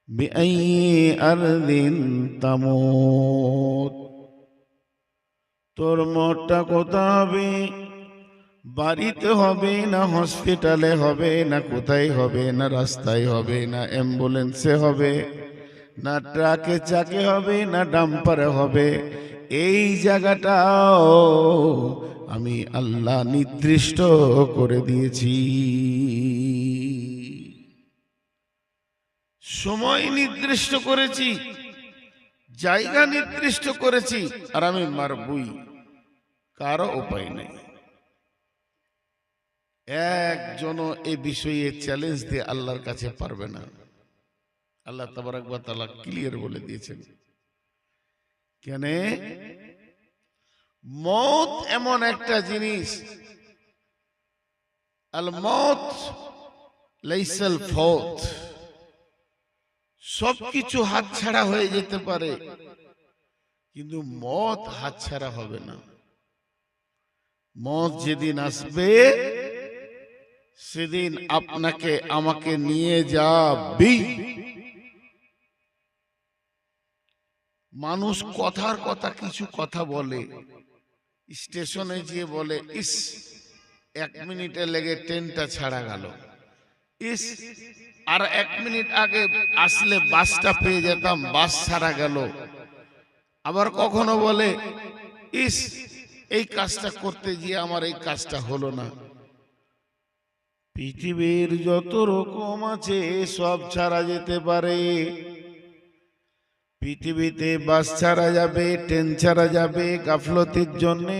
বিআইয়ি আরদিন তামুত। তোর মরটা কোথা হবে? বাড়িতে হবে না হসপিটালে হবে না কোথায় হবে না রাস্তায় হবে না অ্যাম্বুলেন্সে হবে না ট্রাকে চাকে হবে না ডাম্পারে হবে, এই জায়গাটাও আমি আল্লাহ নির্দিষ্ট করে দিয়েছি। সময় নির্দিষ্ট করেছি, জায়গা নির্দিষ্ট করেছি, আর আমি মারবই, কারো উপায় নেই। একজনও এ বিষয়ে চ্যালেঞ্জ দিয়ে আল্লাহর কাছে পারবে না। আল্লাহ তাবারক ওয়া তাআলা ক্লিয়ার বলে দিয়েছেন। কেন? মওত এমন একটা জিনিস, আল মওত লাইসাল ফাওত, সবকিছু হাতছাড়া হয়ে যেতে পারে কিন্তু মওত হাতছাড়া হবে না। মওত যেদিন আসবে সেদিন আপনাকে আমাকে নিয়ে যাবেই। মানুষ কথার কথা কিছু কথা বলে, স্টেশনে গিয়ে বলে ইস 1 মিনিটে লেগে ট্রেনটা ছাড়া গেল, ইস আর 1 মিনিট আগে আসলে বাসটা পেয়ে যেতাম, বাস ছাড়া গেল। আবার কখনো বলে ইস এই কাজটা করতে গিয়ে আমার এই কাজটা হলো না। পৃথিবীর যত রকম আছে সব ছাড়া যেতে পারে। পৃথিবীতে বাস ছাড়া যাবে, ট্রেন ছাড়া যাবে, গাফলতির জন্যে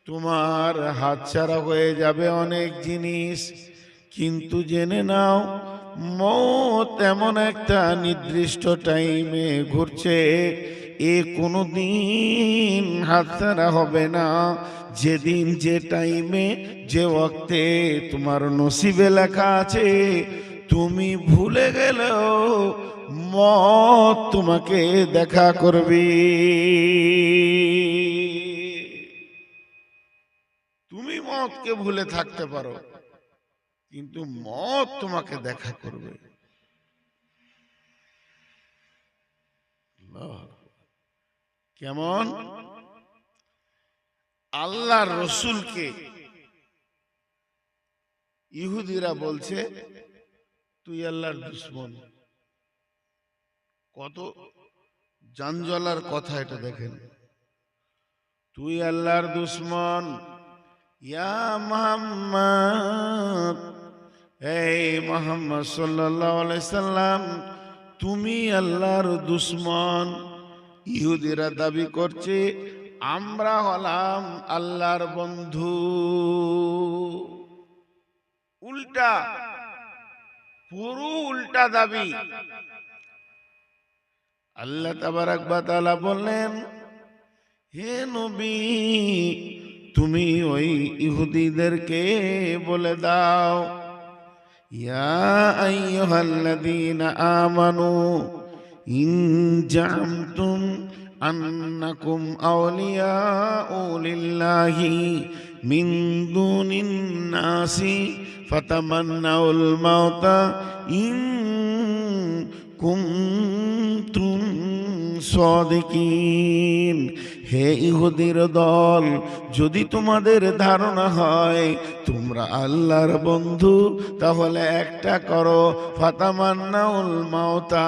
তোমার হাত ছাড়া হয়ে যাবে অনেক জিনিস। কিন্তু জেনে নাও মওত এমন একটা নির্দিষ্ট টাইমে ঘুরছে, এ কোনোদিন হাতছাড়া হবে না। যেদিন যে টাইমে যে ওয়াক্তে তোমার নসিবে লেখা আছে, তুমি ভুলে গেলেও মওত তোমাকে দেখা করবে। তুমি মওতকে ভুলে থাকতে পারো কিন্তু মওত তোমাকে দেখা করবে। কেমন? আল্লাহর রসুলকে ইহুদিরা বলছে তুই আল্লাহর দুশমন। কত জানজলার কথা এটা দেখেন। তুই আল্লাহর দুশমন, ইয়া মুহাম্মদ, এই মুহাম্মদ সাল্লাল্লাহু আলাইহি সাল্লাম তুমি আল্লাহর দুশমন। ইহুদিরা দাবি করছে আমরা হলাম আল্লাহর বন্ধু। উল্টা, পুরো উল্টা দাবি। আল্লাহ তাবারক ওয়া তাআলা বললেন, হে নবী তুমি ওই ইহুদিদেরকে বলে দাও, ইয়া আইয়ুহাল্লাযীনা আমানু ইন জামতুম আন্নাকুম আউলিয়াউ লিল্লাহি মিন দুনিন নাসি ফাতামান্নাউল মাউতা ইন কুনতুম সাদিকিন। হে ইহুদির দল, যদি তোমাদের ধারণা হয় তোমরা আল্লাহর বন্ধু, তাহলে একটা করো, ফাতামান্নাউল মাউতা,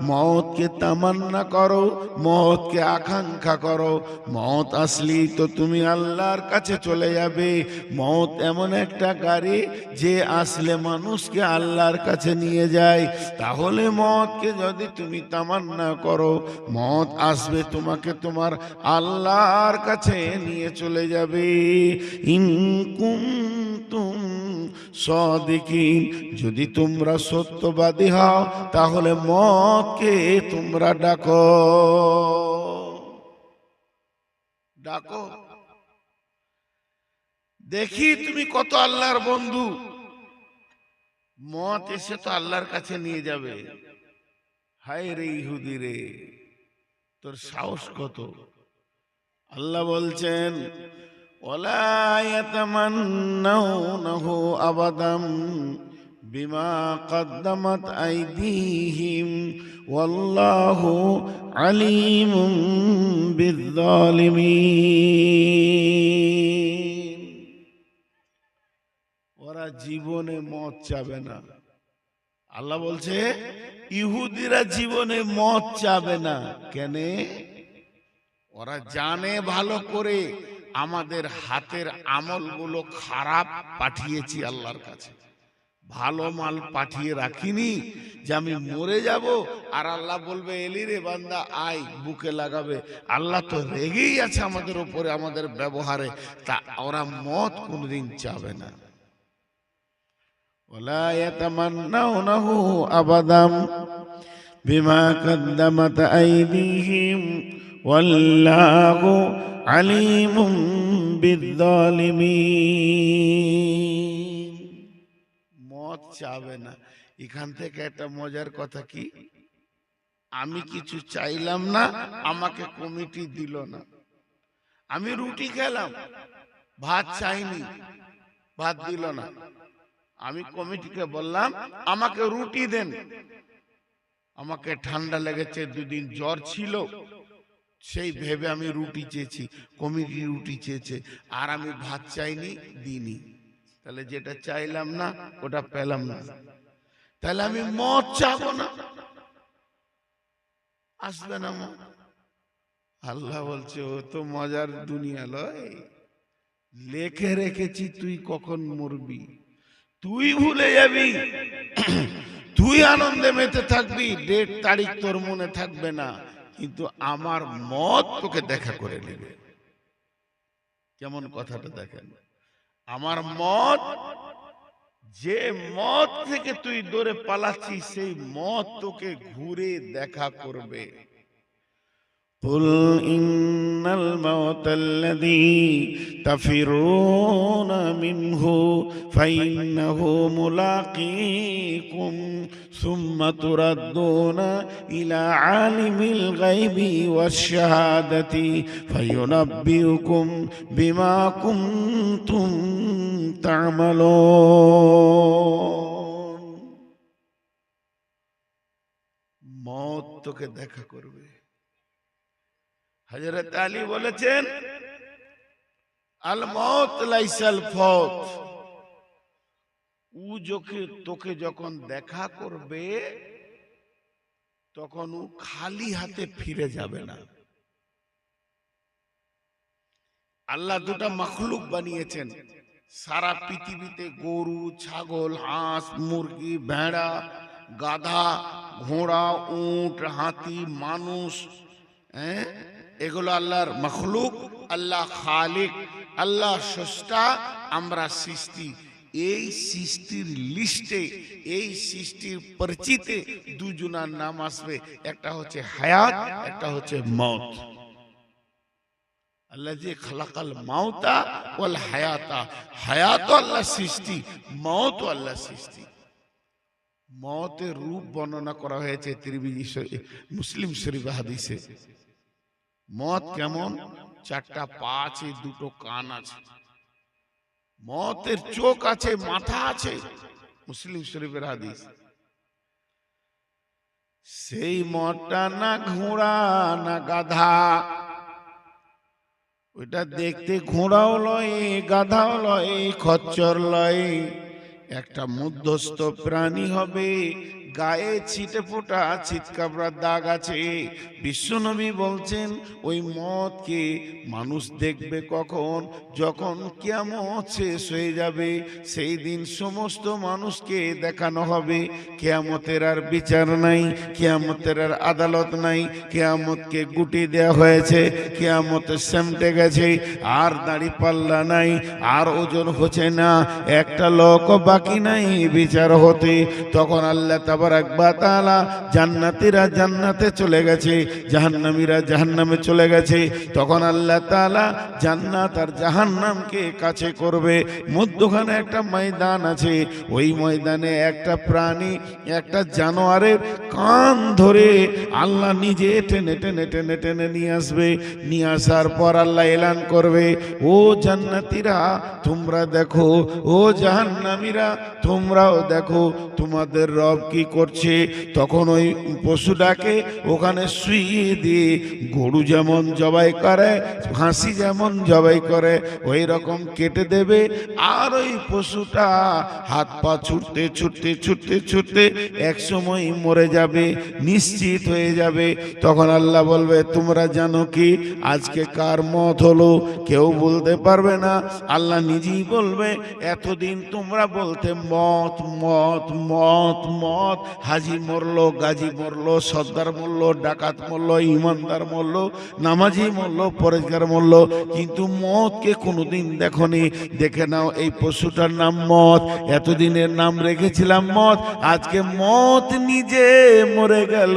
মওতকে তামান্না করো, মওতকে আকাঙ্ক্ষা করো। মওত আসলি তো তুমি আল্লাহর কাছে চলে যাবে। মওত এমন একটা গাড়ি যে আসলে মানুষকে আল্লাহর কাছে নিয়ে যায়। তাহলে মওতকে যদি তুমি তামান্না করো, মওত আসবে তোমাকে তোমার আল্লাহর কাছে নিয়ে চলে যাবে। ইন কুনতুম সাদিকিন, যদি তোমরা সত্যবাদী হও তাহলে মওতকে তোমরা ডাকো। ডাকো, দেখি তুমি কত আল্লাহর বন্ধু। মওত এসে তো আল্লাহর কাছে নিয়ে যাবে। হায় রে ইহুদি রে, তোর সাহস কত! আল্লাহ বলছেন ওয়ালা ইয়াতামান্নাউনাহু আবাদাম বিমা কদ্দামাত আইদিহিম ওয়াল্লাহু আলিমুম বিয-যালিমিন। ওরা জীবনে মদ চাবে না। আল্লাহ বলছে ইহুদিরা জীবনে মদ চাবে না। কেন? ওরা জানে ভালো করে আমাদের হাতের আমলগুলো খারাপ পাঠিয়েছি আল্লাহর কাছে, ভালো মাল পাঠিয়ে রাখিনি যে আমি মরে যাব আর আল্লাহ বলবে এলি রে বান্দা আয়, বুকে লাগাবে। আল্লাহ তো রেগেই আছে আমাদের উপরে, আমাদের ব্যবহারে। তা ওরা মদ কোনদিন চাবে না। ওয়ালা ইয়াতামান্নাউনাহু আবাদাম বিমা কদ্দামাত আইদিহিম ওয়াল্লাহু আলিমুম বিয-যালিমিন। মদ চাবে না। এখান থেকে একটা মজার কথা কি, আমি কিছু চাইলাম না, আমাকে কমিটি দিল না। আমি রুটি খেলাম, ভাত চাইনি, ভাত দিল না। আমি কমিটিকে বললাম আমাকে রুটি দেন। আমাকে ঠান্ডা লেগেছে, দুদিন জ্বর ছিল, সেই ভেবে আমি রুটি চেয়েছি, কমিটি রুটি চেয়েছে, আর আমি ভাত চাইনি, দিইনি। তাহলে যেটা চাইলাম না ওটা পেলাম না। তাহলে আমি মদ চাবো না, আসবে না মদ। আল্লাহ বলছে ও তো মজার দুনিয়া লয়, লেখে রেখেছি তুই কখন মরবি, তুই ভুলে যাবি, তুই আনন্দে মেতে থাকবি, ডেট তারিখ তোর মনে থাকবে না, কিন্তু আমার মত তোকে দেখা করে নেবে। কেমন কথাটা দেখেন, আমার মত, যে মত থেকে তুই দৌড়ে পালাচ্ছিস সেই মত তোকে ঘুরে দেখা করবে। قل إن الموت الذي تفرون منه فإنه ملاقيكم ثم تردون إلى عالم الغيب والشهادة فينبئكم بما كنتم تعملون। মওত তোকে দেখা করবে। হযরত আলী বলেছেন আল মওত লাইসাল ফওত, ও তোকে যখন দেখা করবে তখন ও খালি হাতে ফিরে যাবে না। আল্লাহ দুটা মাখলুক বানিয়েছেন সারা পৃথিবীতে, গরু, ছাগল, হাঁস, মুরগি, ভেড়া, গাধা, ঘোড়া, উট, হাতি, মানুষ, এগুলো আল্লাহর মাখলুক। আল্লাহ খালিক, আল্লাহ স্রষ্টা, আমরা সৃষ্টি। এই সৃষ্টির লিস্টে, এই সৃষ্টির পরিচিতে দুজনার নাম আসবে, একটা হচ্ছে হায়াত, একটা হচ্ছে মওত। আল্লাহ যে খালাকাল মাউতা ওয়াল হায়াতা, হায়াত আল্লাহ সৃষ্টি, মওত আল্লাহ সৃষ্টি। মওতের রূপ বর্ণনা করা হয়েছে তিরমিজি, মুসলিম শরীফ হাদিসে। মত কেমন? চারটা পা আছে, দুটো কান আছে, মতের চোখ আছে, মাথা আছে, মুসলিম শরীফের হাদিস। সেই মতটা না ঘোড়া না গাধা, ওইটা দেখতে ঘোড়াও লয়, গাধাও লয়, খচ্চর লয়, একটা মধ্যস্থ প্রাণী হবে, গায়ে ছিটে ফোটা ছিটকাবড়ার দাগ আছে। বিশ্বনবী বলছেন ওই মতকে মানুষ দেখবে কখন? যখন কিয়ামত শেষ হয়ে যাবে, সেই দিন সমস্ত মানুষকে দেখানো হবে কিয়ামতের আর বিচার নাই, কিয়ামতের আর আদালত নাই, কিয়ামতকে গুটি দেওয়া হয়েছে, কিয়ামতের সেমটে গেছে, আর দাড়ি পাল্লা নাই, আর ওজন হচ্ছে না, একটা লোক বাকি নাই বিচার হতে। তখন আল্লাহ তাবারাক ওয়া তাআলা, জান্নাতীরা জান্নাতে চলে গেছে, জাহান্নামীরা জাহান্নামে চলে গেছে। তখন আল্লাহ তাআলা জান্নাত আর জাহান্নামকে কাছে করবে। মধ্যখানে একটা ময়দান আছে, ওই ময়দানে একটা প্রাণী, একটা জানোয়ারের কান ধরে আল্লাহ নিজে টেনে টেনে টেনে টেনে নিয়ে আসবে। নিয়ে আসার পর আল্লাহ এলান করবে, ও জান্নাতীরা তোমরা দেখো, ও জাহান্নামীরা তোমরাও দেখো, তোমাদের রব কি করছে, তখন ওই পশুটাকে ওখানে শুইয়ে দিয়ে গরু যেমন জবাই করে, হাসি যেমন জবাই করে, ওই রকম কেটে দেবে। আর ওই পশুটা হাত পা ছুটতে ছুটতে ছুটতে ছুটতে এক সময় মরে যাবে, নিশ্চিত হয়ে যাবে। তখন আল্লাহ বলবে, তোমরা জানো কি আজকে কার মত হলো? কেউ বলতে পারবে না। আল্লাহ নিজেই বলবে, এতদিন তোমরা বলতে মত মত মত মত, হাজি মরলো, গাজী মরলো, সর্দার মরলো, ডাকাত মরলো, ইমানদার মরলো, নামাজি মরলো, পরেজগার মরলো, কিন্তু মতকে কোনোদিন দেখনি। দেখে নাও, এই পশুটার নাম মত, এতদিনের নাম রেখেছিলাম মত, আজকে মত নিজে মরে গেল,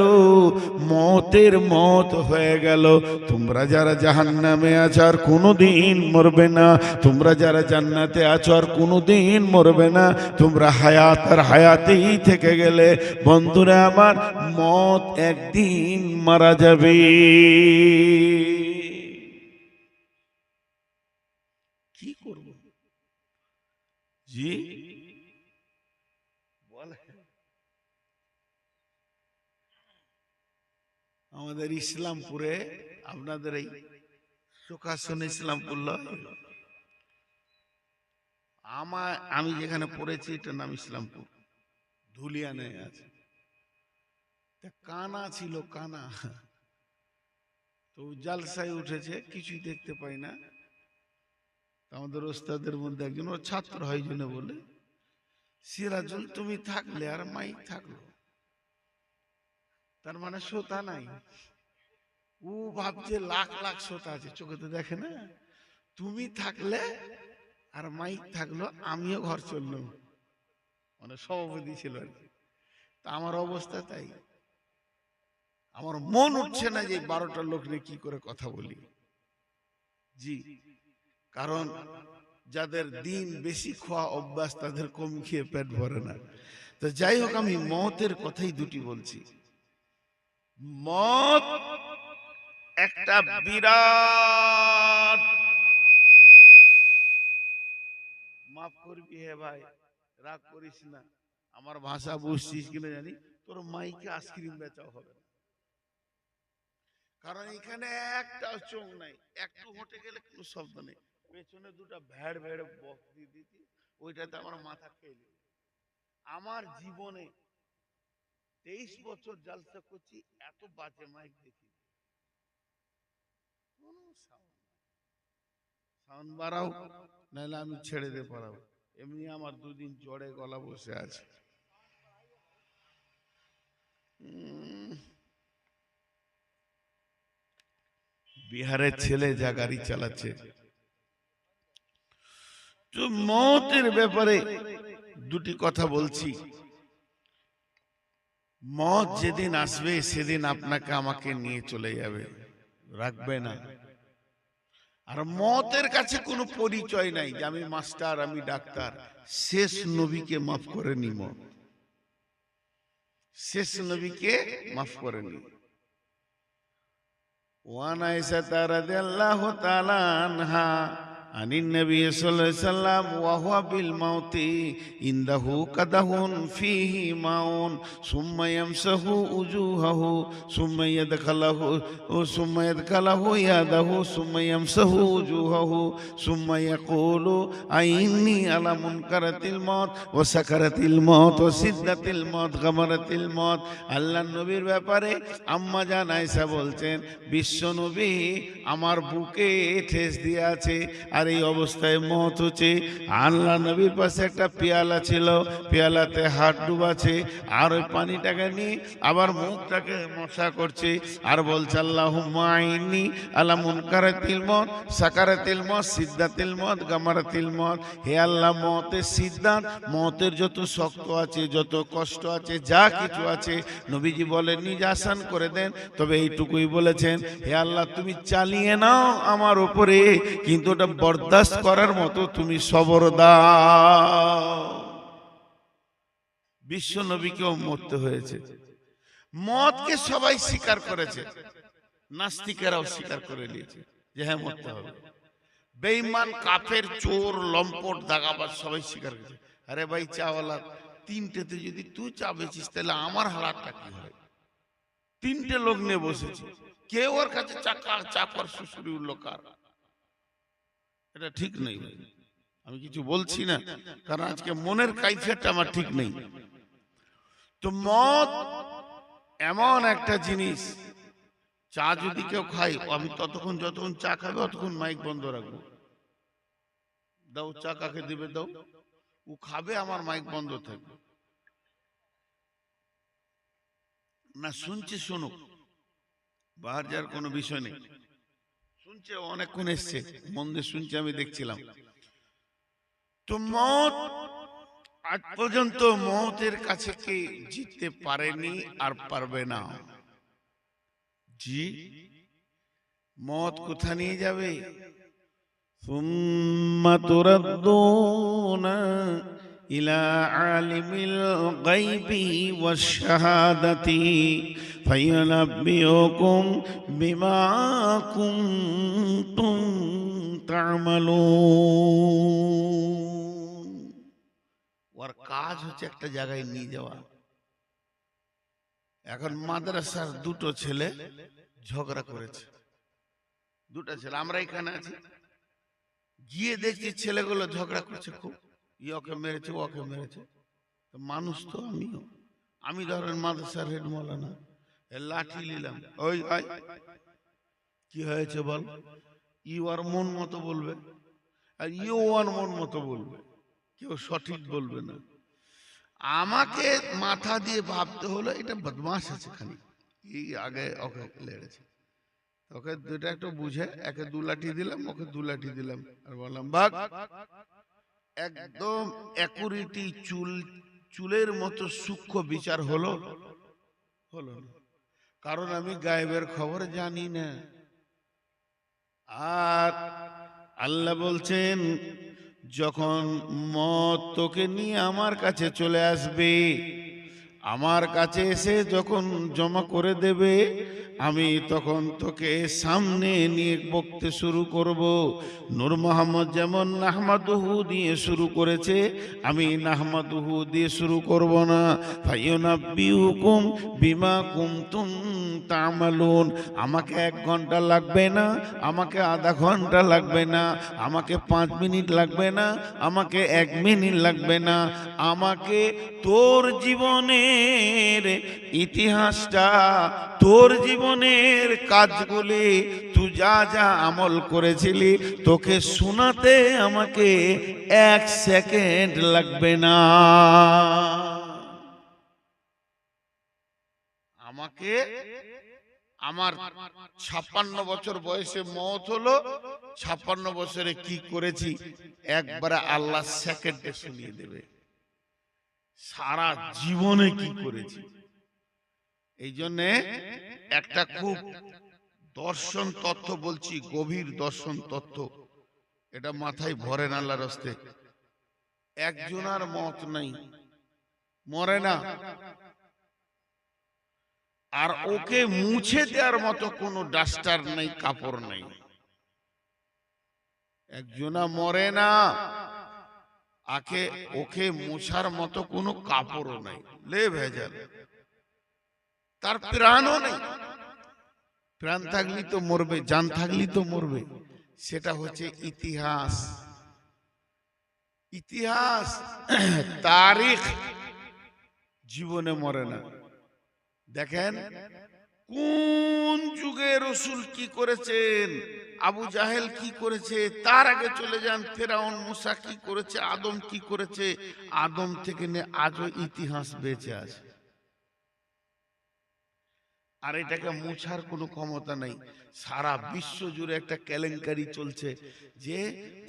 মতের মত হয়ে গেল। তোমরা যারা জাহান্নামে আছো আর কোনোদিন মরবে না, তোমরা যারা জান্নাতে আছো আর কোনোদিন মরবে না, তোমরা হায়াত আর হায়াতেই থেকে গেলে। বন্ধুরা আমার, মত একদিন মারা যাবে। কি করব জি বলে? আমাদের ইসলামপুরে, আপনাদের এই সুখাসন ইসলামপুর, আমি যেখানে পড়েছি এটার নাম ইসলামপুর, ধুলিয়ানে আছে। কানা ছিল, কানা, তো জালসায় উঠেছে, কিছুই দেখতে পাই না। আমাদের ওস্তাদের মধ্যে একজন, ওর ছাত্র হয় জন্য বলে, সিরাজুল তুমি থাকলে আর মাই থাকলো, তার মানে শ্রোতা নাই। ও ভাবছে লাখ লাখ শ্রোতা আছে, চোখে তো দেখে না। তুমি থাকলে আর মাইক থাকলো, আমিও ঘর চললাম, মানে সভাপতি ছিল আর কি। তা আমার অবস্থা তাই, আমার মন উঠছে না যে 12টা লোক নিয়ে কি করে কথা বলি। জি, কারণ যাদের দিন বেশি খাওয়া অভ্যাস, তাদের কম খেয়ে পেট ভরে না। তো যাই হোক, আমি মতের কথাই দুটি বলছি। মত একটা বিরাট, মাফ করবি হে ভাই, রাগ করিস না, আমার ভাষা বুঝছিস কিনা জানি, তোর মাইকে আইসক্রিম বেচাও হবে না। কারণ এখানে একটা চোখ নাই, একটু হেঁটে গেলে কোনো শব্দ নেই, পেছনে দুটা ভেড় ভেড় বক্স দিয়ে দিচ্ছি, ওইটাতে আমার মাথা খেয়ে নেবে। আমার জীবনে 23 বছর জালসা করছি, এত বাজে মাইক দেখি। সাউন্ড বাড়াও, নাহলে আমি ছেড়ে দিয়ে পারাবো। এমনি আমার দুদিন জ্বরে গলা বসে আছে। বিহারের ছেলে যা গাড়ি চালাচ্ছে। তো মতের ব্যাপারে দুটি কথা বলছি। মত যেদিন আসবে সেদিন আপনাকে আমাকে নিয়ে চলে যাবে, রাখবে না। আর মতের কাছে কোনো পরিচয় নাই যে আমি মাস্টার, আমি ডাক্তার। শেষ নবীকে মাফ করে নিব, শেষ নবীকে মাফ করে নি। ওয়ান আয়েশা রাদিয়াল্লাহু তাআলা আনহা আনিন নবী সাল্লাল্লাহু আলাইহি সাল্লাম ওয়া হুয়া বিল মাউতি ইনদাহু কাদাহুন ফিহি মাউন সুম্মা ইয়ামসাহু উজুহাহু সুম্মা ইয়াদখালাহু ইয়াদাহু সুম্মা ইয়ামসাহু উজুহাহু সুম্মা ইয়াকুলু আইন্নী আলা মুনকারাতিল মাউত ওয়া সাকারাতিল মাউত ওয়া সিদ্দাতিল মাউত গামারাতিল মাউত। আল্লাহর নবীর ব্যাপারে আম্মা জান আয়েশা বলছেন, বিশ্ব নবী আমার বুকে ঠেস দিয়ে আছে, আর এই অবস্থায় মত হচ্ছে। আল্লাহ নবীর পাশে একটা পেয়ালা ছিল, পেয়ালাতে হাত ডুবাছে, আর ওই পানিটাকে নিয়ে আবার মুখটাকে মশা করছে, আর বলছে আল্লাহুম্মা আইন্নী আলা মুনকারাতিল মত সাকারাতিল মত সিদ্দাতিল মত গামারাতিল মত। হে আল্লাহ, মতের সিদ্ধাত, মতের যত শক্ত আছে, যত কষ্ট আছে, যা কিছু আছে, নবীজি বলেন নিজে আসান করে দেন। তবে এইটুকুই বলেছেন, হে আল্লাহ তুমি চালিয়ে নাও আমার উপরে, কিন্তু ওটা বরদাস্ত করার মতো তুমি সবর দাও। বিশ্ব নবীকেও মরতে হয়েছে। মতকে সবাই স্বীকার করেছে, নাস্তিকেরাও স্বীকার করে নিয়েছে যে হ্যাঁ মরতে হবে। বেঈমান, কাফের, চোর, লম্পট, দাগাবাজ সবাই স্বীকার করেছে। আরে ভাই চাওয়ালা, তিনটেতে যদি তুই চা বেচিস তাহলে আমার হালাতটা কি হয়? তিনটে লোক নিয়ে বসেছে, কেউ ওর কাছে চা কর শ্বশুরি উঠলো কার? এটা ঠিক নেই ভাই, আমি কিছু বলছি না, কারণ আজকে মনের কাইফিয়াতটা আমার ঠিক নেই। তো মদ এমন একটা জিনিস, চা যদি কেউ খাই, আমি ততক্ষণ যতক্ষণ চা খাবে অতক্ষণ মাইক বন্ধ রাখবো। দাও চা, কাকে দিবে দাও, ও খাবে, আমার মাইক বন্ধ থাকবে না। শুনছে শুনুক, বাহার যাওয়ার কোনো বিষয় নেই। শুনছে, অনেকক্ষণ এসছে, মন দিয়ে শুনছে, আমি দেখছিলাম। তো মত আজ পর্যন্ত মতের কাছে কে জিততে পারেনি আর পারবে না। জি, মত কোথা নিয়ে যাবে? সুম্মা তুরাদ্দুনা ইলা আলিমিল গায়বি ওয়াশ শাহাদাতি ফায়ুনাব্বিউকুম বিমা কুনতুম তা'মালুন। ওর কাজ হচ্ছে একটা জায়গায় নিয়ে যাওয়া। এখন মাদ্রাসার দুটো ছেলে ঝগড়া করেছে, দুটো ছেলে, আমরা এখানে আছি, গিয়ে দেখছি ছেলেগুলো ঝগড়া করছে খুব, ওকে মেরেছে ওকে মেরেছে। তো মানুষ তো আমিও, আমি ধরেন মাদ্রাসার হেড মৌলানা, লাঠি নিলাম, ওই কি হয়েছে বল, ওর মন মতো বলবে আর ওর মন মতো বলবে, কেউ সঠিক বলবে না। আমাকে মাথা দিয়ে ভাবতে হলো এটা বদমাশ আছে খালি, এই আগে ওকে লেড়েছে, ওকে দুটা একটু বুঝে, একে দু লাঠি দিলাম, ওকে দু লাঠি দিলাম, আর বললাম ভাগ। একদম একুরিটি চুলের মতো সূক্ষ্ম বিচার হলো হলো না, কারণ আমি গায়েবের খবর জানি না। আর আল্লাহ বলছেন, যখন মত তোকে নিয়ে আমার কাছে চলে আসবে, আমার কাছে এসে যখন জমা করে দেবে, আমি তখন তোকে সামনে নিয়ে বকতে শুরু করব। নূর মোহাম্মদ যেমন নাহমাদুহু দিয়ে শুরু করেছে, আমি নাহমাদুহু দিয়ে শুরু করব না। ফায়ুনাব্বিউকুম বিমা কুনতুম তা'মালুন। আমাকে 1 ঘন্টা লাগবে না, আমাকে আধা ঘন্টা লাগবে না, আমাকে 5 মিনিট লাগবে না, আমাকে 1 মিনিট লাগবে না, আমাকে তোর জীবনের ইতিহাসটা, তোর জীবনের কাজগুলি, তুই যা যা আমল করেছিলি, তোকে শোনাতে আমাকে 1 সেকেন্ড লাগবে না। আমাকে, আমার 56 বছর বয়সে মওত হলো, 56 বছরে কি করেছি একবারে আল্লাহ সেকেন্ডে শুনিয়ে দেবে, সারা জীবনে কি করেছি। এই জন্যে একটা খুব দর্শন তত্ত্ব বলছি, গভীর দর্শন তত্ত্ব, এটা মাথায় ভরেন আল্লাহর রাস্তে। একজনার মত নাই, মরে না, আর ওকে মুছে দেওয়ার মতো কোনো ডাস্টার নেই, কাপড় নেই। একজনা মরে না, ওকে মুছার মতো কোনো কাপড়ও নাই, লে ভেজাল। তার প্রাণও নেই, প্রাণ থাকলি তো মরবে, জান থাকলি তো মরবে। সেটা হচ্ছে ইতিহাস, ইতিহাস, তারিখ, জীবনে মরে না। দেখেন কোন যুগে রসুল কি করেছেন, আবু জাহেল কি করেছে, তার আগে চলে যান ফেরাউন মুসা কি করেছে, আদম কি করেছে, আদম থেকে নিয়ে আজও ইতিহাস বেঁচে আছে। আর এটাকে মুছার কোনো ক্ষমতা নাই। সারা বিশ্ব জুড়ে একটা কেলেঙ্কারি চলছে যে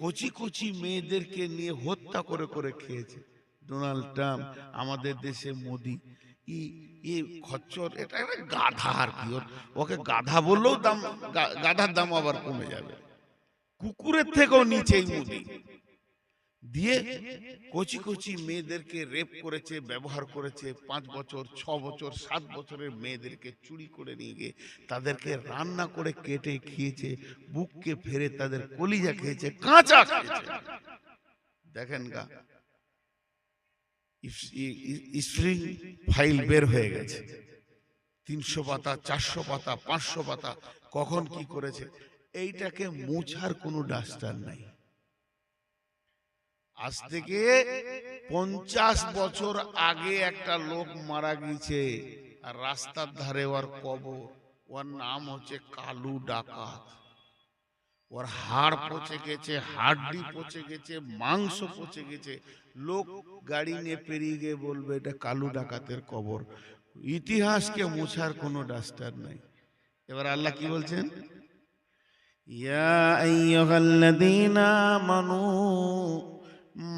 কচি কচি মেয়েদেরকে নিয়ে হত্যা করে করে খেয়েছে ডোনাল্ড ট্রাম্প, আমাদের দেশে মোদি, খচ্চর, এটা একটা গাধা। আর কি, ওকে গাধা বললেও দাম, গাধার দাম আবার কমে যাবে, কুকুরের থেকেও নিচেই মোদি। দিয়ে কচি কচি মেয়েদেরকে রেপ করেছে, ব্যবহার করেছে, 5 বছর 6 বছর 7 বছরের মেয়েদেরকে চুরি করে নিয়ে গিয়ে তাদেরকে রান্না করে কেটে খেয়েছে, বুককে ফেরে তাদের কলিজা খেয়েছে, কাঁচা খেয়েছে। দেখেন গা, স্প্রিং ফাইল বের হয়ে গেছে, 300 পাতা, 400 পাতা, 500 পাতা, কখন কি করেছে। এইটাকে মোছার কোনো ডাস্টার নাই। আজ থেকে 50 বছর আগে একটা লোক মারা গেছে, আর রাস্তার ধারে ওর কবর। ওর নাম হচ্ছে কালু ডাকাত। ওর হাড় পচে গেছে, হাড্ডি পচে গেছে, মাংস পচে গেছে। লোক গাড়ি নিয়ে পেরিয়ে গিয়ে বলবে এটা কালু ডাকাতের কবর। ইতিহাসকে মোছার কোনো ডাস্টার নাই। এবার আল্লাহ কি বলছেন? ইয়া আইয়ুহাল্লাযীনা আমানু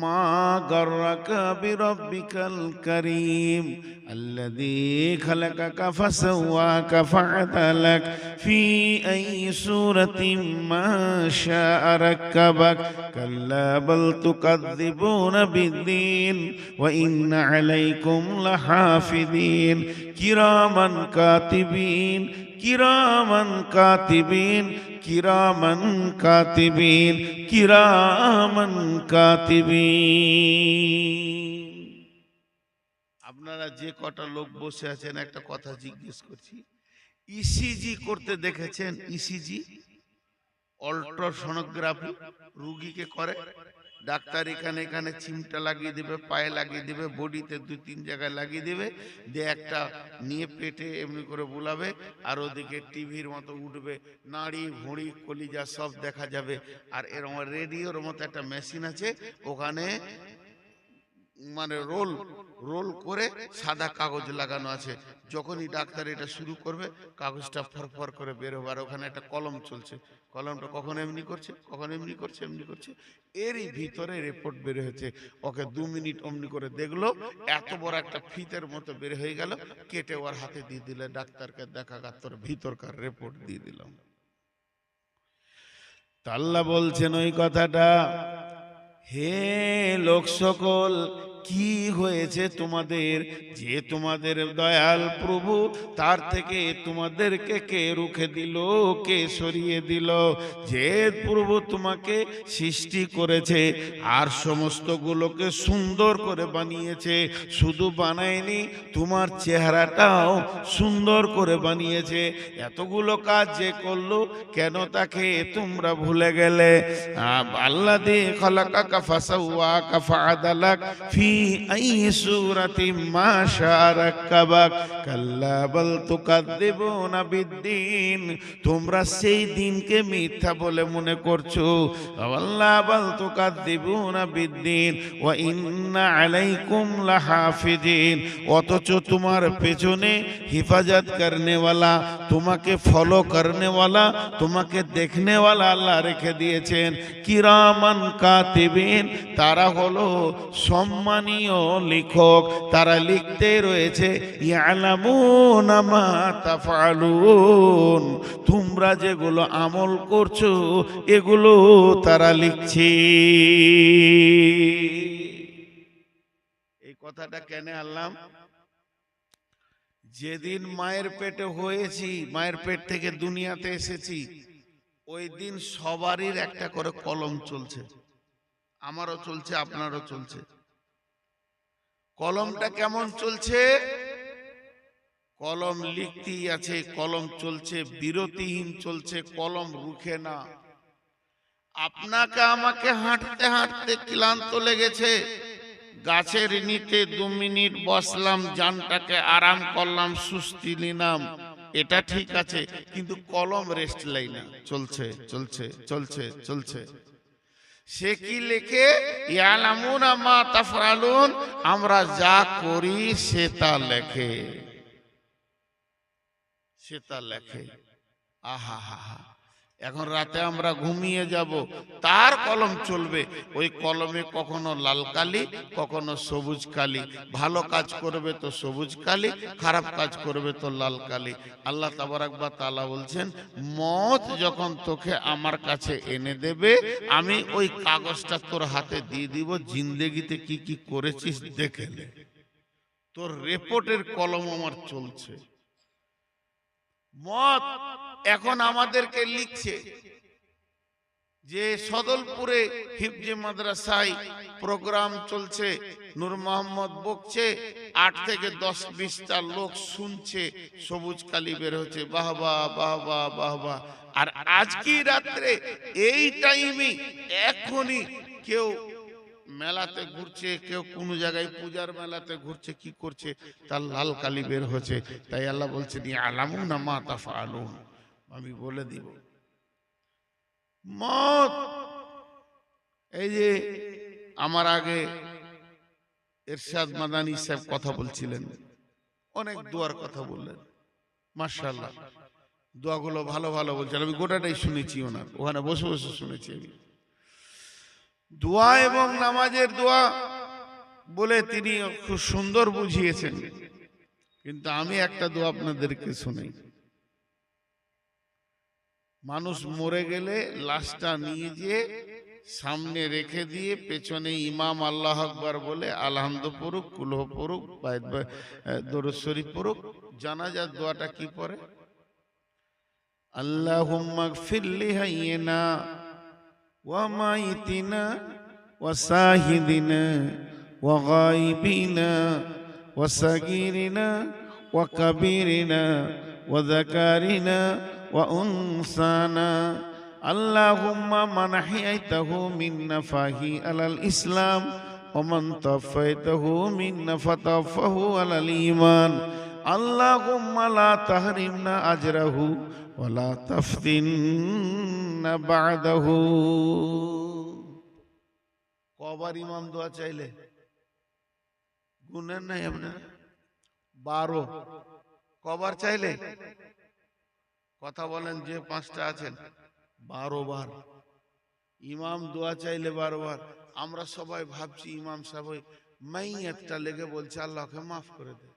মা গাররাকা বিরাব্বিকাল কারীম আল্লাযী খালাকাকা ফাসাওয়াকা ফাআদালাক ফি আইয়ি সূরাতিন মা শাআ রাক্কাবাক কাল্লা বাল তুকাযযিবুনা বিদ্দীন ওয়া ইন্না আলাইকুম লাহাফিযিন কিরামান কাতিবিন কিরামান কাতিবিন কিরামান কাতিবিন কিরামান কাতিবিন। আপনারা যে কটা লোক বসে আছেন একটা কথা জিজ্ঞেস করছি, ইসিজি করতে দেখেছেন? ইসিজি, আল্ট্রাসোনোগ্রাফি রুগীকে করে। ডাক্তার এখানে এখানে চিমটা লাগিয়ে দেবে, পায়ে লাগিয়ে দেবে, বডিতে 2-3 জায়গায় লাগিয়ে দেবে, দিয়ে একটা নিয়ে পেটে এমনি করে বুলাবে, আর ওদিকে টিভির মতো উঠবে, নাড়ি ভুঁড়ি কলিজা সব দেখা যাবে। আর এরকম রেডিওর মতো একটা মেশিন আছে, ওখানে মানে রোল রোল করে সাদা কাগজ লাগানো আছে। যখনই ডাক্তার এটা শুরু করবে, কাগজটা ফরফর করে বের হবে, আর ওখানে একটা কলম চলছে। কলমটা কখন এমনি করছে, কখন এমনি করছে, এমনি করছে। এরই ভিতরে রিপোর্ট বের হয়েছে। ওকে 2 মিনিট অমনি করে দেখলো, এত বড় একটা ফিতের মতো বের হয়ে গেল, কেটে ওর হাতে দিয়ে দিলে, ডাক্তারকে দেখা তোর ভিতরকার রিপোর্ট দিয়ে দিলাম। তা আল্লাহ বলছেন ওই কথাটা, হে লোক সকল, কি হয়েছে তোমাদের যে তোমাদের দয়াল প্রভু তার থেকে তোমাদেরকে কে রুখে দিল, কে সরিয়ে দিল? যে প্রভু তোমাকে সৃষ্টি করেছে আর সমস্ত গুলোকে সুন্দর করে বানিয়েছে, শুধু বানায়নি, তোমার চেহারাটাও সুন্দর করে বানিয়েছে। এতগুলো কাজ যে করলো, কেন তাকে তোমরা ভুলে গেলে? আল্লাযী খালাকাকা ফাসাওয়াকা ফাআদালাক ফি আইয়ি সূরাতিন মা শাআ রাক্কাবাক কাল্লা বাল তুকাযযিবুনা বিদ্দীন। তোমরা সেই দিনকে মিথ্যা বলে মনে করছো। আল্লাহ বাল তুকাযযিবুনা বিদ্দীন ওয়া ইন্না আলাইকুম লাহাফিজিন। অথচ তোমার পেছনে হিফাজত করনেওয়ালা, তোমাকে ফলো করনেওয়ালা, তোমাকে দেখনেওয়ালা আল্লাহ রেখে দিয়েছেন। কিরামান কাতিবিন, তারা হলো সম্মানীয় লেখক, তারা লিখতে রয়েছে। ইয়ালামুনা মা তাফআলুন, তোমরা যেগুলো আমল করছো এগুলো তারা লিখছে। এই কথাটা কেন আনলাম? যেদিন মায়ের পেটে হয়েছি, মায়ের পেট থেকে দুনিয়াতে এসেছি, ওই দিন সবারই একটা করে কলম চলছে। আমারও চলছে, আপনারও চলছে। কলমটা কেমন চলছে? কলম লিখতেই আছে, কলম চলছে, বিরতিহীন চলছে, কলম রুখে না। আপনাকে আমাকে হাঁটতে হাঁটতে ক্লান্ত লেগেছে, গাছের নিচে 2 মিনিট বসলাম, জানটাকে আরাম করলাম, সুস্তি নিলাম, এটা ঠিক আছে। কিন্তু কলম রেস্ট লাই না, চলছে চলছে চলছে চলছে। সে কি লেখে? ইয়ালামুনা মা তাফআলুন, আমরা যা করি সে তা লেখে, সে তা লেখে। আহা হা হা, এখন রাতে আমরা ঘুমিয়ে যাব, তার কলম চলবে। ওই কলমে কখনো লাল কালি, কখনো সবুজ কালি। ভালো কাজ করবে তো সবুজ কালি, খারাপ কাজ করবে তো লাল কালি। আল্লাহ তাবারাক ওয়া তাআলা বলছেন, মত যখন তোকে আমার কাছে এনে দেবে, আমি ওই কাগজটা তোর হাতে দিয়ে দিব, জিন্দেগিতে কি কি করেছিস দেখে নে। তোর রিপোর্টের কলম আমার চলছে। মত এখন আমাদেরকে লিখছে। যে সদলপুরে হিফজে মাদ্রাসায় প্রোগ্রাম চলছে, নূর মোহাম্মদ বকছে, 8 থেকে 10-20টা লোক শুনছে, সবুজ কালি বের হচ্ছে, বাহ বাহ বাহ বাহ বাহ বাহ। আর আজকে রাত্রে এই টাইমে এখনই কেউ মেলাতে ঘুরছে, কেউ কোনো জায়গায় পূজার মেলাতে ঘুরছে, কি করছে, তার লাল কালি বের হচ্ছে। তাই আল্লাহ বলছেন ইয়ালামুনা মা তাফআলুন, আমি বলে দিব মত। এই যে আমার আগে এরশাদ মাদানী সাহেব কথা বলছিলেন, অনেক দোয়ার কথা বললেন, মাশাআল্লাহ দোয়াগুলো ভালো ভালো বলছেন, আমি গোটাটাই শুনেছি, ওনার ওখানে বসে বসে শুনেছি আমি। দোয়া এবং নামাজের দোয়া বলে তিনি খুব সুন্দর বুঝিয়েছেন, কিন্তু আমি একটা দোয়া আপনাদেরকে শুনাই। মানুষ মরে গেলে লাশটা নিয়ে গিয়ে সামনে রেখে দিয়ে পেছনে ইমাম আল্লাহ আকবার বলে আলহামদু পড়ুক, কুলহ পড়ুক, দরুদ শরীফ পড়ুক, জানাজার দোয়াটা কি পড়ে? আল্লাহুম্মা গফির লিহাইয়িনা ওয়া মাইতিনা ওয়া শাহিদিনা ওয়া গায়িবিনা ওয়া সাগীরিনা ওয়া কাবীরিনা ওয়া যাকারিনা ওয়া উনসানা। আল্লাহুম্মা মান আহইয়াতাহু মিন্না ফাহি আলাল ইসলাম ওয়া মান তাওফাইতাহু মিন্না ফাতাওফাহু আলাল ঈমান। আল্লাহুম্মা লা তাহরিমনা আজরাহু ওয়া লা তাফতিননা বা'দাহু। কবার ইমাম দোয়া চাইলে গুনেন নাই আপনারা? 12। কবার চাইলে? কথা বলেন, যে 5টা আছেন 12 বার ইমাম দোয়া চাইলে 12 বার। আমরা সবাই ভাবছি ইমাম সাহেব ওই মাইয়াতটা লেগে বলছে আল্লাহকে মাফ করে দে,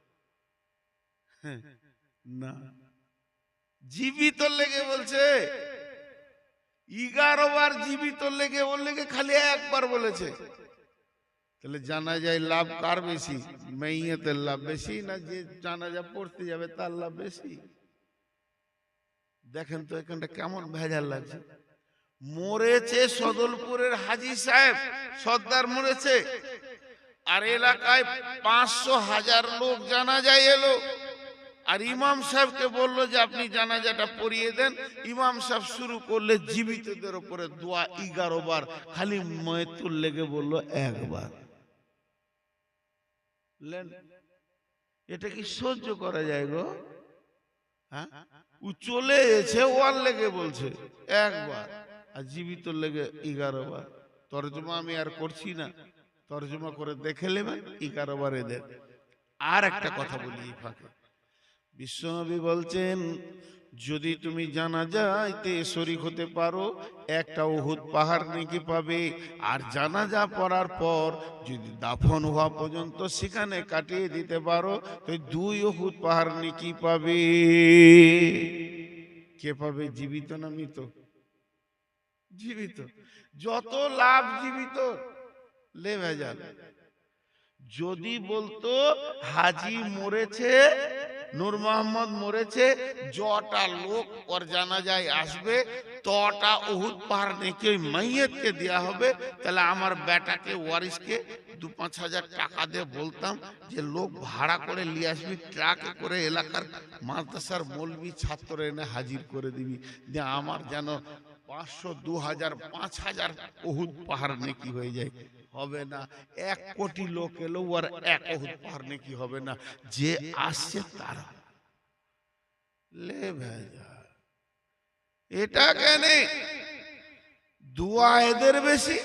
না, জীবিত লেগে বলছে। 11 বার জীবিত লেগে, ওর লেগে খালি একবার বলেছে। তাহলে জানাজায় লাভ কার বেশি? মাইয়াতের লাভ বেশি না যে জানাজা পড়তে যাবে তার লাভ বেশি? দেখেন তো এখানটা কেমন ভেজাল লাগছে। মরেছে সদলপুরের হাজী সাহেব সর্দার মরেছে, আর এলাকায় 500,000 লোক জানাজায় এলো, আর ইমাম সাহেবকে বললো যে আপনি জানাজাটা পড়িয়ে দেন। ইমাম সাহেব শুরু করলে জীবিতদের উপরে দোয়া 11 বার, খালি ময়তুল লেগে বললো একবার। এটা কি সহ্য করা যায় গো? হ্যাঁ, ও চলে এসে ওয়ার লেগে বলছে একবার, আর জীবিত লেগে 11 বার। তরজমা আমি আর করছি না, তরজমা করে দেখে নেবেন 11 বার এদের। আর একটা কথা বলি এই ফাঁকে, বিশ্বনবী বলছেন যদি তুমি জানাজাতে শরীক হতে পারো, একটা উহুদ পাহাড় নেকি পাবে। আর জানাজা পড়ার পর যদি দাফন হওয়া পর্যন্ত সেখানে কাটিয়ে দিতে পারো, তো 2 উহুদ পাহাড় নেকি পাবে। কে পাবে? জীবিত না মৃত? জীবিত। যত লাভ জীবিত, লে ভেজাল। যদি বলতো হাজী মরেছে, নূর মোহাম্মদ মরেছে, যটা লোক ওর জানাজায় আসবে তটা উহুদ পাহাড় নেকি ওই মাইয়াতকে দেয়া হবে, তাহলে আমার বেটাকে ওয়ারিসকে 2-5 হাজার টাকা দিয়ে বলতাম যে লোক ভাড়া করে নিয়ে আসবি, ট্রাকে করে এলাকার মাদ্রাসার মৌলবি ছাত্র এনে হাজির করে দিবি, যে আমার যেন 500, 2000, 5000 উহুদ পাহাড় নেকি হয়ে যায়। হবে না। 1 কোটি লোক এলো, আর 1 উহুদ পাহাড় নেকি হবে না। যে আসছে তারা লে ভেজা। এটা কেন? দোয়া এদের বেশি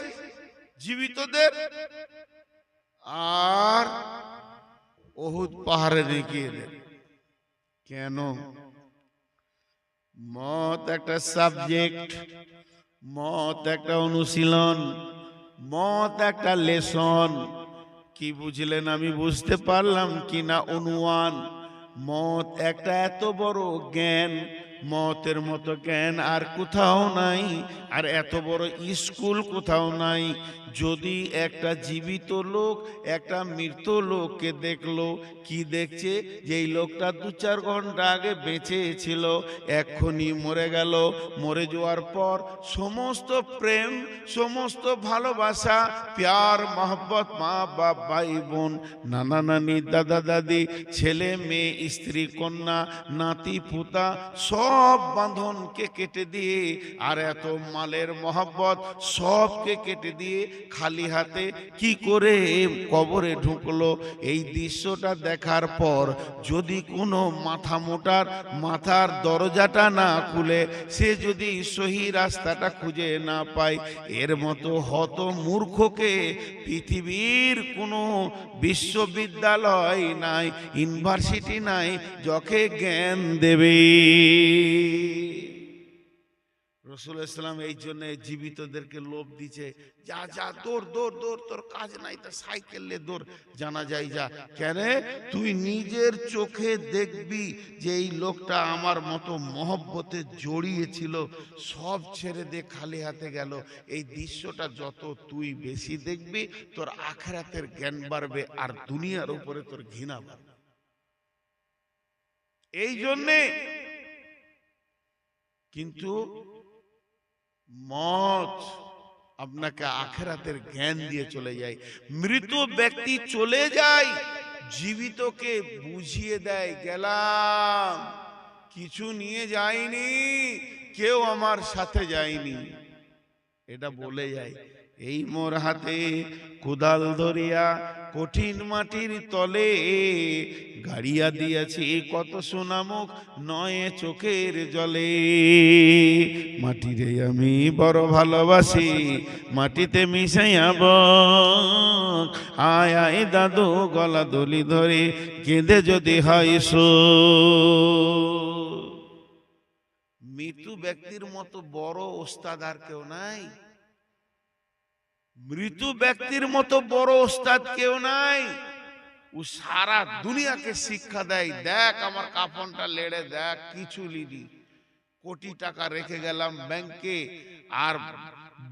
জীবিতদের, আর উহুদ পাহাড়ে নেকি এদের। কেন? মত একটা সাবজেক্ট, মত একটা অনুশীলন, মত একটা লেসন। কি বুঝলেন আমি বুঝতে পারলাম কিনা অনুমান। মত একটা এত বড় জ্ঞান, মতের মতো জ্ঞান আর কোথাও নাই, আর এত বড় স্কুল কোথাও নাই। যদি একটা জীবিত লোক একটা মৃত লোককে দেখলো, কি দেখছে, যে এই লোকটা 2-4 ঘন্টা আগে বেঁচে ছিল, এক্ষুনি মরে গেল। মরে যাওয়ার পর সমস্ত প্রেম, সমস্ত ভালোবাসা, প্যার মহব্বত, মা বাপ, ভাই বোন, নানা নানি, দাদা দাদি, ছেলে মেয়ে, স্ত্রী কন্যা, নাতি পুতা, সব বাঁধনকে কেটে দিয়ে, আর এত মালের মহব্বত সবকে কেটে দিয়ে খালি হাতে কি করে কবরে ঢুকলো। এই দৃশ্যটা দেখার পর যদি কোনো মাথা মোটার মাথার দরজাটা না খুলে, সে যদি সহি রাস্তাটা খুঁজে না পায়, এর মতো হত মূর্খকে পৃথিবীর কোনো বিশ্ববিদ্যালয় নাই, ইউনিভার্সিটি নাই, যকে জ্ঞান দেবে। রাসূল ইসলাম এই জন্য জীবিতদেরকে লোভ দিচ্ছে, যা যা দৌড় দৌড় দৌড়, তোর কাজ নাই তা সাইকেল লে দৌড়, জানা যায় যা। কেন? তুই নিজের চোখে দেখবি যে এই লোকটা আমার মতো মহব্বতে জড়িয়েছিল, সব ছেড়ে দিয়ে খালি হাতে গেল। এই দৃশ্যটা যত তুই বেশি দেখবি, তোর আখিরাতের জ্ঞান বাড়বে আর দুনিয়ার উপরে তোর ঘৃণা বাড়বে। এই জন্যে কিন্তু মত আপনাকে আখিরাতের জ্ঞান দিয়ে চলে যায়। মৃত ব্যক্তি চলে যায়, জীবিতকে বুঝিয়ে দেয়, গেলাম, কিছু নিয়ে যায়নি, কেউ আমার সাথে যায়নি, এটা বলে যায়। এই মোর হাতে কোদাল ধরিয়া কঠিন মাটির তলে গাড়িয়া দিয়াছি কত সোনামুখ নয় চোখের জলে। মাটিরে আমি বড় ভালোবাসি, মাটিতে মিশাইয়াব, আয় আয় দাদু গলা দলি ধরে কেঁদে যদি হয় সো। মৃত্যু ব্যক্তির মতো বড় ওস্তাদ আর কেউ নাই, মৃত ব্যক্তির মতো বড় ওস্তাদ কেউ নাই। ও সারা দুনিয়াকে শিক্ষা দেয়, দেখ আমার কাফনটা লেড়ে দেখ, কিছু লিদি, কোটি টাকা রেখে গেলাম ব্যাংকে, আর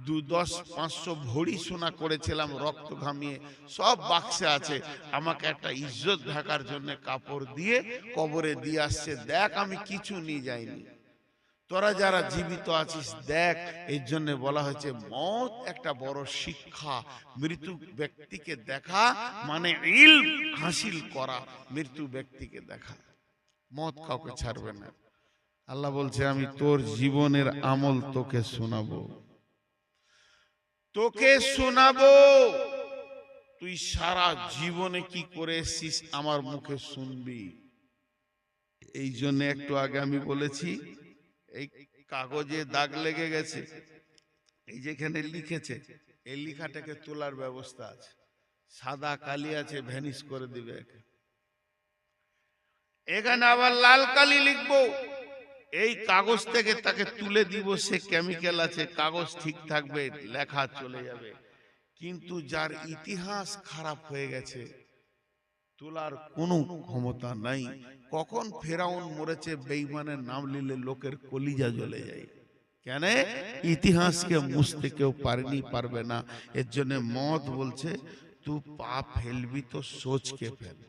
10-500 ভরি সোনা করেছিলাম রক্ত ঘামিয়ে, সব বাক্সে আছে, আমাকে একটা ইজ্জত ঢাকার জন্য কাপড় দিয়ে কবরে দিয়ে আসছে, দেখ আমি কিছু নিয়ে যাইনি। তোরা যারা জীবিত আছিস দেখ। এই জন্য বলা হয়েছে মত একটা বড় শিক্ষা। মৃত্যু ব্যক্তিকে দেখা মানে ইলম হাসিল করা, মৃত্যু ব্যক্তিকে দেখা। মত কাউকে ছাড়বে না। আল্লাহ বলছে আমি তোর জীবনের আমল তোকে শোনাবো, তোকে শোনাবো, তুই সারা জীবনে কি করে এসেছিস আমার মুখে শুনবি। এই জন্য একটু আগে আমি বলেছি, এই কাগজে দাগ লেগে গেছে, এই যেখানে লিখেছে এই লেখাটাকে তোলার ব্যবস্থা আছে, সাদা কালি আছে, ভ্যানিশ করে দিবে। এখানে আবার লাল কালি লিখবো, এই কাগজ থেকে তাকে তুলে দিব, সে কেমিক্যাল আছে, কাগজ ঠিক থাকবে, লেখা চলে যাবে। কিন্তু যার ইতিহাস খারাপ হয়ে গেছে, তোলার কোনো ক্ষমতা নাই। কখন ফেরাউন মরেছে বেঈমানের নাম নিলে লোকের কলিজা জ্বলে যায়। কেন? ইতিহাসকে মুছতে কেউ পারেনি, পারবে না। এর জন্য মত বলছে তুই পাপ ফেলবি তো সোচকে ফেল,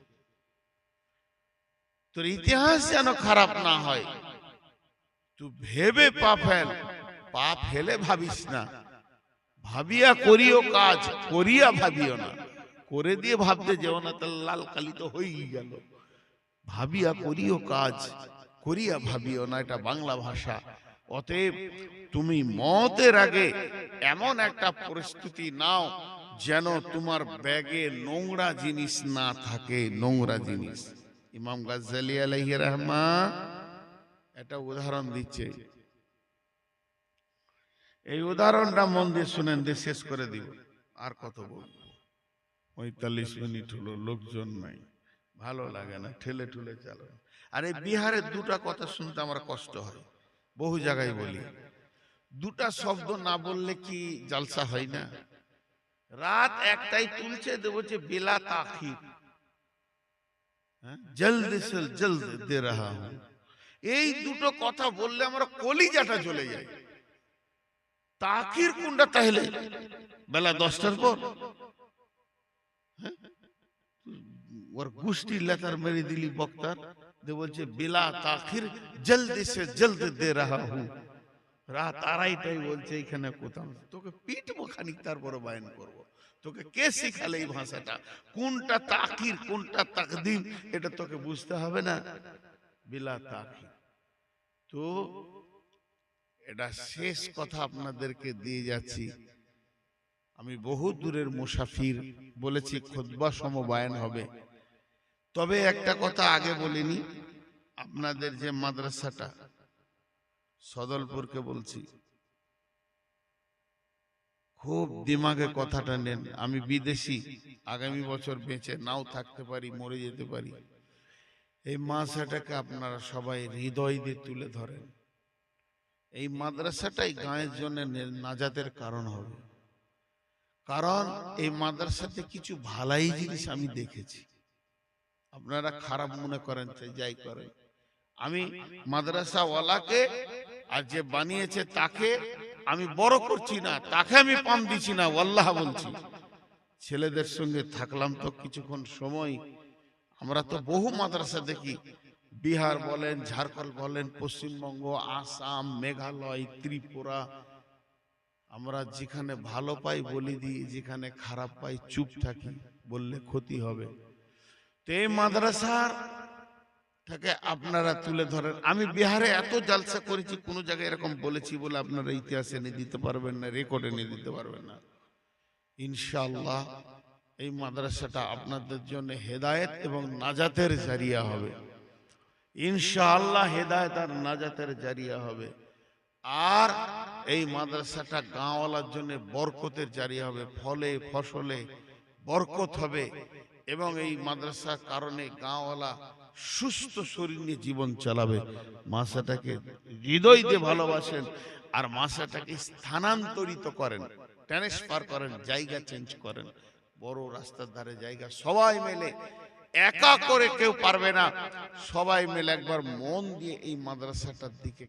তোর ইতিহাস যেন খারাপ না হয়, তুই ভেবে পাপ ফেল। পাপ ফেলে ভাবিস না, ভাবিয়া করিও কাজ, করিয়া ভাবিও না। করে দিয়ে ভাবতে যেও না, তার লাল কালি তো হয়েই গেল। ভাবিয়া করিও কাজ, করিয়া ভাবিও না, এটা বাংলা ভাষা। অতএব তুমি মতের আগে এমন একটা প্রস্তুতি নাও যেন তোমার ব্যাগে নোংরা জিনিস না থাকে, নোংরা জিনিস। ইমাম গাজ্জালি আলাইহির রহমা একটা উদাহরণ দিচ্ছে, এই উদাহরণটা মন দিয়ে শুনেন, দিয়ে শেষ করে দিব। আর কত বলবো, 45 মিনিট হলো, লোকজন নাই, ভালো লাগে না, ঠেলে ঠুলে চালো। আর এই বিহারের দুটা কথা শুনতে আমার কষ্ট হয়, বহু জায়গায় বলি, দুটা শব্দ না বললে কি জালসা হয় না? রাত একটাই তুলছে, দেবো যে বেলা তাখির, জলদি সে জলদ দে রাহা হুঁ। এই দুটো কথা বললে আমরা কলিজাটা চলে যাই। তাকির কোনটা তাহলে বেলা 10টার পর? হ্যাঁ, ওর গোষ্ঠী লেতার মেরে দিলি বক্তার যে বলছে বেলা তাখির জলদি সে জলদ দে রাহা হু, রাত আড়াইটাই বলছে এখানে কোথাও। তোকে পিটবো খানিক, তারপরে বায়ান করবো। তোকে কে শিখালে এই ভাষাটা? কোনটা তাকির কোনটা তাকদিম এটা তোকে বুঝতে হবে না। বেলা তাকির। তো এটা শেষ কথা আপনাদেরকে দিয়ে যাচ্ছি। আমি বহু দূরের মুসাফির, বলেছি খুতবা সমবায়ন হবে। তবে একটা কথা আগে বলিনি, আপনাদের যে মাদ্রাসাটা সদলপুরকে বলছি, খুব দিমাগে কথাটা নেন। আমি বিদেশি, আগামী বছর বেঁচে নাও থাকতে পারি, মরে যেতে পারি। এই মাদ্রাসাটাকে আপনারা সবাই হৃদয় দিয়ে তুলে ধরেন। এই মাদ্রাসাটাই গাঁয়ের জন্য নাজাতের কারণ হবে। কারণ এই মাদ্রাসাতে কিছু ভালাই জিনিস আমি দেখেছি। আপনারা খারাপ মনে করেন যাই করেন, আমি মাদ্রাসাওয়ালাকে আর যে বানিয়েছে তাকে আমি বড় করছি না, তাকে আমি পাম দিচ্ছি না, ওয়াল্লাহ বলছি। ছেলেদের সঙ্গে থাকলাম তো কিছুক্ষণ সময়, আমরা তো বহু মাদ্রাসা দেখি, বিহার বলেন, ঝাড়খণ্ড বলেন, পশ্চিমবঙ্গ, আসাম, মেঘালয়, ত্রিপুরা। আমরা যেখানে ভালো পাই বলি দিই, যেখানে খারাপ পাই চুপ থাকি, বললে ক্ষতি হবে। তো এই মাদ্রাসার থেকে আপনারা তুলে ধরেন। আমি বিহারে এত জালসা করেছি, কোনো জায়গায় এরকম বলেছি বলে আপনারা ইতিহাসে নিয়ে দিতে পারবেন না, রেকর্ডে নিয়ে দিতে পারবেন না। ইনশাআল্লাহ এই মাদ্রাসাটা আপনাদের জন্য হেদায়েত এবং নাজাতের জারিয়া হবে। ইনশাআল্লাহ হেদায়েত আর নাজাতের জারিয়া হবে। আর এই মাদ্রাসাটা গাঁওয়ালার জন্য বরকতের জারিয়া হবে, ফলে ফসলে বরকত হবে। এবং এই মাদ্রাসার কারণে গাঁওয়ালা সুস্থ শরীর নিয়ে জীবন চালাবে। মাদ্রাসাটাকে হৃদয় দিয়ে ভালোবাসেন, আর মাদ্রাসাটাকে স্থানান্তরিত করেন, ট্রান্সফার করেন, জায়গা চেঞ্জ করেন। বড় রাস্তার ধারে জায়গা সবাই মিলে, একা করে কেউ পারবে না, সবাই মিলে একবার মন দিয়ে এই মাদ্রাসাটার দিকে